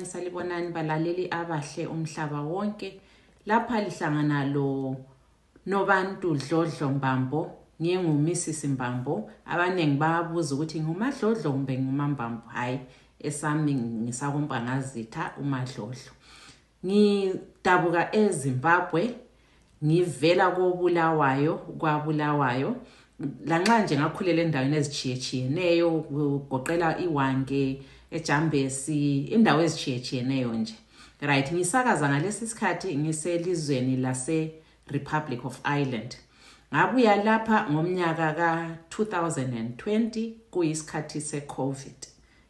salibonani balaleli abahle umhlaba wonke. Lapha lihlangana lo Nobantu Dlodlo Mbambo, nginguMrs Mbambo. Abanengi bayabuza ukuthi nguMadlodlo kumbe nguMambambo. Hayi, esami ngisakumpangazitha uMadlodlo. Ngidabuka eZimbabwe, ngivela kwaBulawayo. Lanxa nje ngakhulela endaweni ezitshiyetshiyeneyo, kugoqela iWange, eJambesi, indawo ezitshiyetshiyeneyo nje. Right, ngisakaza ngalesi sikhathi ngiselizweni lase Republic of Ireland. Ngabuya lapha ngomnyaka ka-2020 kuyisikhathi se-COVID.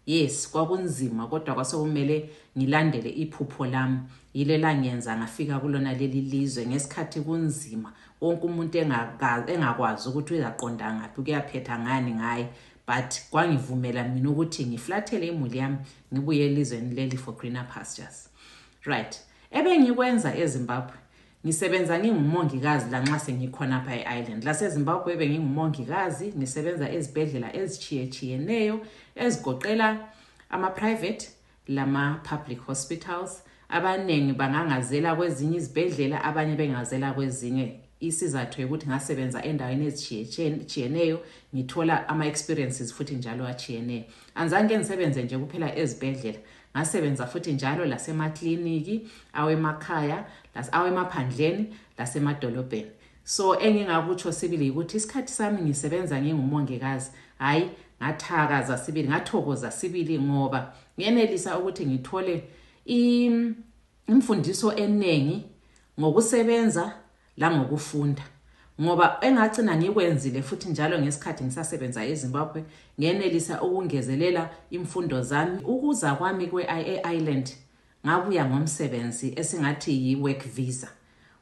Yes, kwakunzima kodwa kwasekumele ngilandele iphupho lami. Yile langenza ngafika kulona leli lizwe ngesikhathi kunzima. Wonke umuntu engakwazi ukuthi uyaqonda ngaphi, kuyaphetha ngani ngaye, but kwangivumela mina ukuthi ngiflathele imuli yami ngibuye elizweni leli for greener pastures. Right. Ngikwenza eZimbabwe. Ngisebenza ngingumongikazi lanxa sengikhona apha eIreland. La seZimbabwe ngingumongikazi, ngisebenza ezibhedlela ezitshiyetshiyeneyo ezigoqela ama-private lama-public hospitals. Abanengi bangangazela kwezinye izibhedlela, abanye bengazela kwezinye. Isizathu ukuthi ngasebenza endaweni ezitshiyetshiyeneyo, ngithola ama-experiences futhi njalo atshiyeneyo. Anzange ngisebenze nje kuphela ezibhedlela, ngasebenza futhi njalo lasemakliniki, awemakhaya, awemaphandleni, lasemadolobheni. So engingakutsho sibili ukuthi isikhathi sami ngisebenza ngingumongikazi, hayi ngathakaza sibili, ngathokoza sibili ngoba ngenelisa ukuthi ngithole imfundiso enengi ngokusebenza la ngokufunda. Ngoba engagcina ngikwenzile futhi njalo ngesikhathi ngisasebenza eZimbabwe, ngenelisa ukungezelela imfundo zami. Ukuza kwami kwe-Ireland ngabuya ngomsebenzi esingathi yi-work visa.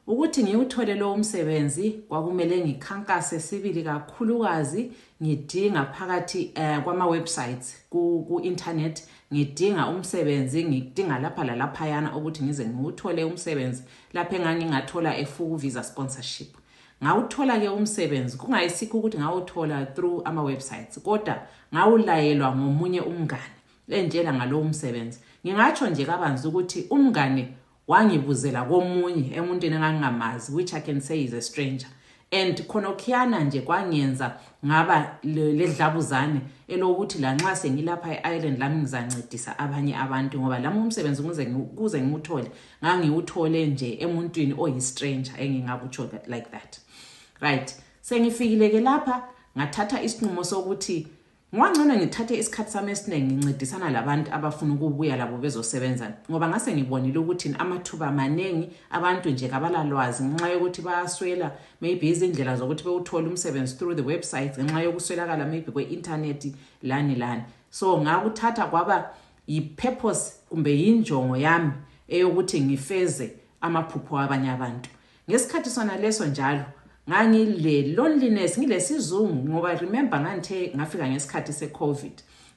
Ukuthi ngiwuthole lo umsebenzi kwakumele ngikhankase sibili kakhulukazi, ngidinga phakathi kwama-websites ku-internet, ngidinga umsebenzi, ngidinga lapha lalaphayana ukuthi ngize ngiwuthole umsebenzi lapha engangingathola efuku visa sponsorship. Ngawuthola ke umsebenzi, kungayisikho ukuthi ngawuthola through ama-websites, kodwa ngawulayelwa ngomunye umngane entshela ngalo umsebenzi. Ngingatsho nje kabanzi ukuthi umngane wangibuzela komunye emuntwini engangingamazi, which I can say is a stranger. And khonokhiyana nje kwangenza ngaba ledlabuzane elokuthi lanxa sengilapha eIreland lami ngizancedisa abanye abantu, ngoba lami umsebenzi kuze ngiwuthole ngangiwuthole nje emuntwini oyi-stranger engingakutsho like that. Right, sengifikile ke lapha ngathatha isinqumo sokuthi ngwangcono ngithathe isikhathi sami esiningi ngincedisana labantu abafuna ukubuya labo bezosebenza, ngoba ngase ngibonile ukuthi amathuba amanengi abantu nje kabalalwazi ngenxa yokuthi bayaswela maybe izindlela zokuthi bewuthole umsebenzi through the websites, ngenxa yokuswelakala maybe kwe-internet lani. So ngakuthatha kwaba yi-purpose kumbe yinjongo yami eyokuthi ngifeze amaphupho abanye abantu. Ngesikhathi sona leso njalo ngangile loneliness, ngilesizungu, ngoba remember ngafika ngesikhathi se-COVID,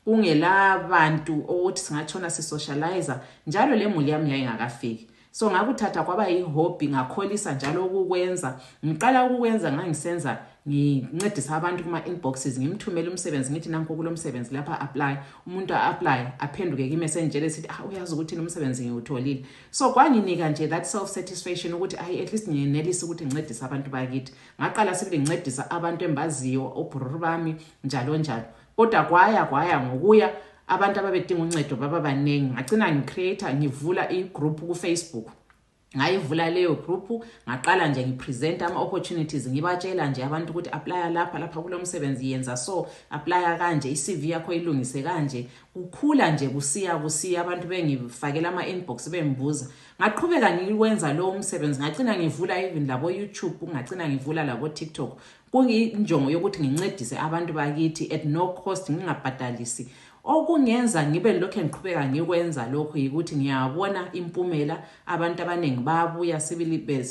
kungela bantu ukuthi singatshona si-socializer, njalo le muli yami yayingakafiki. So ngakuthatha kwaba yi-hobby, ngakholisa njalo ukukwenza. Ngiqala ukukwenza ngangisenza ngincedisa abantu kuma-inboxes, ngimthumela umsebenzi ngithi nanku kulo msebenzi lapha apply, umuntu a-apply aphenduke kimessenjele sithi uyazi ukuthi umsebenzi ngiwutholile. So kwanginika nje that self satisfaction ukuthi at least ngiyenelisa ukuthi ngincedise abantu bakithi. Ngaqala sibili ngincedisa abantu embaziyo, obhururu bami njalo. Kodwa kwaya ngokuya abantu ababedinga uncedo baba baningi, ngagcina ngivula i-group ku-Facebook. Ngayivula leyo group, ngaqala nje ngipresent ama-opportunities, ngibatshela nje abantu ukuthi apply lapha kulo msebenzi yenza so, apply kanje, i-CV yakho ilungise kanje. Kukhula nje kusiya abantu bengifakela ama-inbox bengibuza. Ngaqhubeka ngikwenza lo umsebenzi, ngagcina ngivula even labo YouTube, ngagcina ngivula labo TikTok. Kuyinjongo yokuthi ngincedise abantu bakithi at no cost, ngingabhadalisi. Okungenza ngibe lokho engiqhubeka ngikwenza lokho yikuthi ngiyabona impumela, abantu abaningi babuya sibili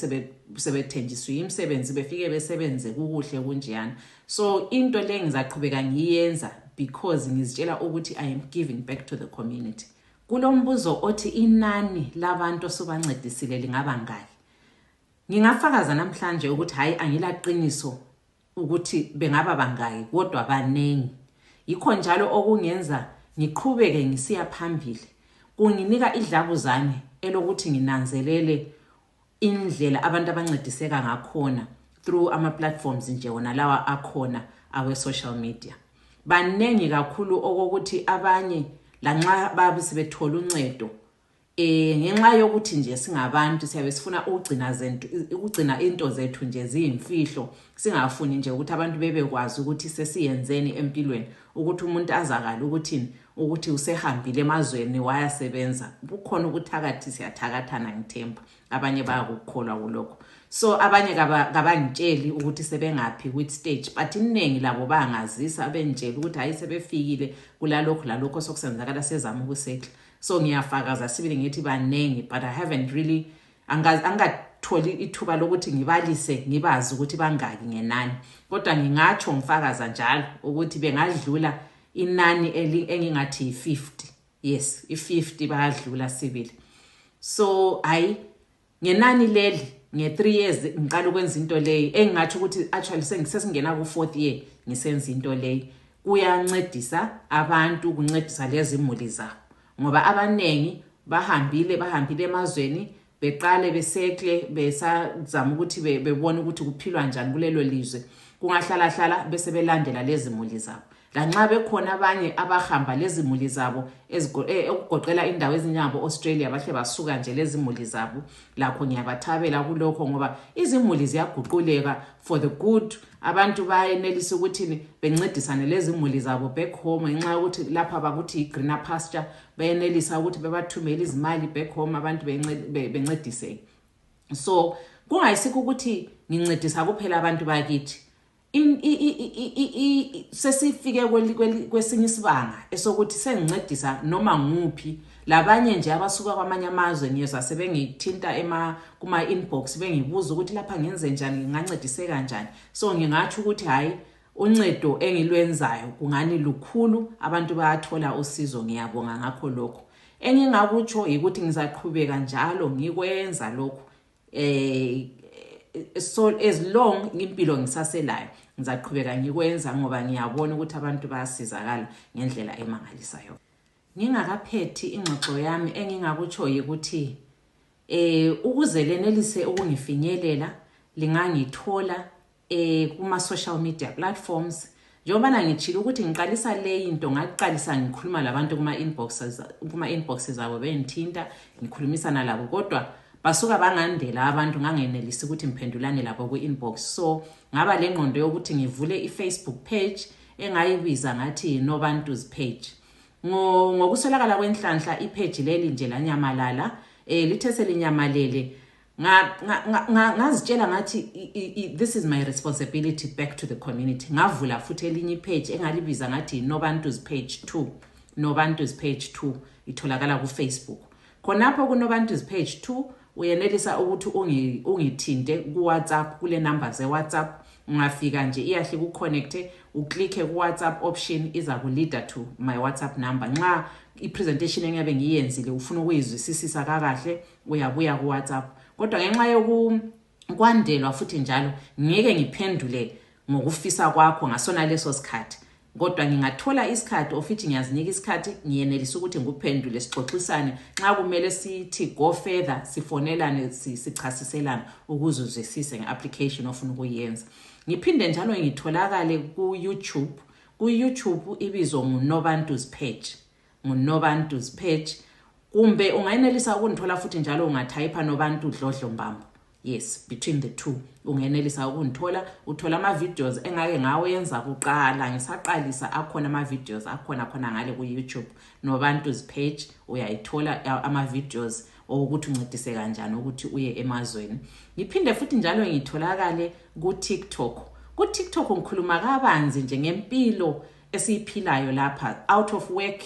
sebethenjiswa imisebenzi, befike besebenze kukuhle kunjeyana. So into le ngizaqhubeka ngiyenza because ngizitshela ukuthi I am giving back to the community. Kulombuzo othi inani labantu sobancedisile lingaba ngaki? Ngingafakaza namhlanje ukuthi hayi angilaqiniso ukuthi bengaba bangaki, kodwa banengi. Yikho njalo okungenza ngiqhubeke ngisiya phambili. kunginika idlabuzane elokuthi nginanzelele indlela abantu abancediseka ngakhona through ama platforms nje wona lawa akhona awe social media. Banengi kakhulu okokuthi abanye lanxa babe sebethola uncedo ngenxa yokuthi nje singabantu siyabe sifuna ukugcina into zethu nje ziyimfihlo, singafuni nje ukuthi abantu bebekwazi ukuthi sesiyenzeni empilweni, ukuthi umuntu azakala ukuthi usehambile emazweni wayasebenza. Kukhona ukuthakathi siyathakathana ngithemba, abanye bayakukholwa kulokho. So abanye kabangitsheli ukuthi sebengaphi which stage, but iningi labo bangazisa abentshela ukuthi hayi sebefikile kulalokho sokusenzakala sezama ukusetla. So ngiyafakaza sibili ngithi banengi, but I haven't really angatholi ithuba lokuthi ngibalise ngibazi ukuthi bangaki ngenani, kodwa ngingatsho ngifakaza njalo ukuthi bengadlula inani engingathi 50. Yes, i50 bayadlula sibili. So hayi ngenani leli nge3 years ngiqala ukwenza into leyi engingathi ukuthi actually sesingena ku4th year ngisenza into leyi. Kuyancedisa abantu, kuncedisa lezi imuli zabo, ngoba abanengi bahambile emazweni beqale besekle besazama ukuthi bebone ukuthi kuphilwa njani kulelo lizwe, kungahlala bese belandela lezi imuli zabo. Lanxa bekhona abanye abahamba lezi imuli zabo ukugoqela indawo ezinyabo Australia bahle basuka nje lezi imuli zabo, lakho ngiyabathabela kulokho ngoba izimuli ziyaguquleka for the good. Abantu bayenelisa ukuthi bencedisane lezi imuli zabo back home ngenxa ukuthi lapha bakuthi greener pasture, bayenelisa ukuthi bebathumele izimali back home abantu bencedise. So kungayisikho ukuthi ngincedisa kuphela abantu bakithi, sesifike kwesinye isibanga esokuthi sengincedisa noma nguphi. Labanye nje abasuka kwamanye amazwe ngiyezwa sebengithinta kuma inbox bengibuza ukuthi lapha ngenze njani, ngingancediseka kanjani. So ngingathi ukuthi hayi uncedo engilwenzayo kungani lukhulu, abantu bayathola usizo, ngiyabonga ngakho lokho. Engingakutsho ukuthi ngizaqhubeka njalo ngikwenza lokho so as long impilo ngisaselayo ngizaqhubeka ngikwenza ngoba ngiyabona ukuthi abantu bayasizakala ngendlela emangalisayo. Ngingakaphethi ingxoxo yami engingakutsho ukuthi ukuze lenelise ukungifinyelela lingangithola kuma social media platforms. Njengoba ngitshila ukuthi ngiqalisa le into ngaqalisa ngikhuluma labantu kuma inboxes zabo bengithinta ngikhulumisana labo, kodwa basuka bangandela abantu ngangenelisi ukuthi ngiphendulane labo ku-inbox. So ngaba le ngqondo yokuthi ngivule i-Facebook page engayibiza ngathi Nobantu's page. Ngokuswelakala kwenhlanhla ipage leli nje lanyamalala, lithe selinyamalele ngazitshela ngathi this is my responsibility back to the community. Ngavula futhi elinye page engalibiza ngathi Nobantu's page 2. Nobantu's page 2 itholakala ku Facebook. Khonapho ku Nobantu's page 2 uyenelisa ukuthi ungithinte ku WhatsApp, kule number ze WhatsApp. Ungafika nje iyahle ku-connecte, uklikhe ku WhatsApp option iza ku-leader to my WhatsApp number. Nxa i-presentation engiyabe ngiyenzile ufuna ukuyizwisisa kakahle uyabuya ku WhatsApp. Kodwa ngenxa yokwandelwa futhi njalo ngeke ngiphendule ngokufisa kwakho ngasona leso sikhathi, kodwa ngingathola isikhathi ofithi ngiyazinika isikhathi ngiyenelisa ukuthi ngikuphendule sixoxisane. Nxa kumele sithi go further sifonelane sichasiselana ukuze uzwisise ngeapplication ofuna ukuyenza. Ngiphinde njalo ngitholakale ku YouTube. Ku YouTube ibizo nguNobantu's page. nguNobantu's page. Kumbe ungayenelisa ukungithola futhi njalo ungatype Nobantu Dlodlo Mbambo. Yes, between the two ungenelisa ukungithola. Uthola ama videos engake ngawenza kuqala ngisaqalisa, akhona ama videos akhona ngale ku YouTube Nobantu's page. Uyayithola ama videos ukuthi uncedise kanjani ukuthi uye emazweni. Ngiphinde futhi njalo ngitholakale ku TikTok. Ku TikTok ngikhuluma kabanzi nje ngempilo esiyiphilayo lapha out of work,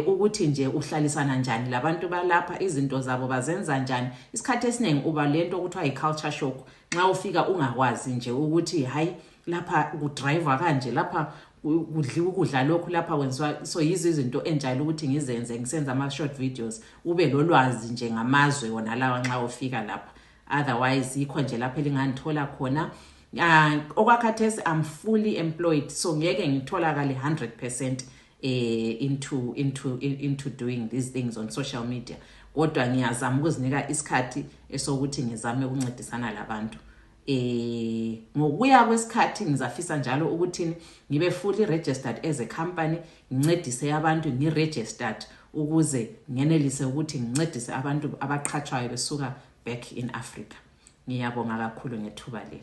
ukuthi nje uhlalisana njani labantu balapha, izinto zabo bazenza njani. Isikhathi esiningi uba lento okuthiwa i-culture shock nxa ufika ungakwazi nje ukuthi hayi lapha kudrive kanje, lapha kudliwa ukudla lokhu, lapha kwenziwa. So yizo izinto enjalo ukuthi ngizenze ngisenza ama short videos ube lolwazi nje ngamazwe wona lawa nxa ufika lapha. Otherwise yikho nje lapha elingangithola khona. Okwakhathesi I'm fully employed, so ngeke ngitholakale 100% into doing these things on social media. Kodwa ngiyazama ukuzinika isikhathi esokuthi ngizame ukuncedisana labantu. Ngokuya kwesikhathi ngizafisa njalo ukuthi ngibe fully registered as a company, ngincedise abantu ngiregistered ukuze ngenelise ukuthi ngincedise abantu abaqhatshwayo besuka back in Africa. Ngiyabonga kakhulu ngethuba leli.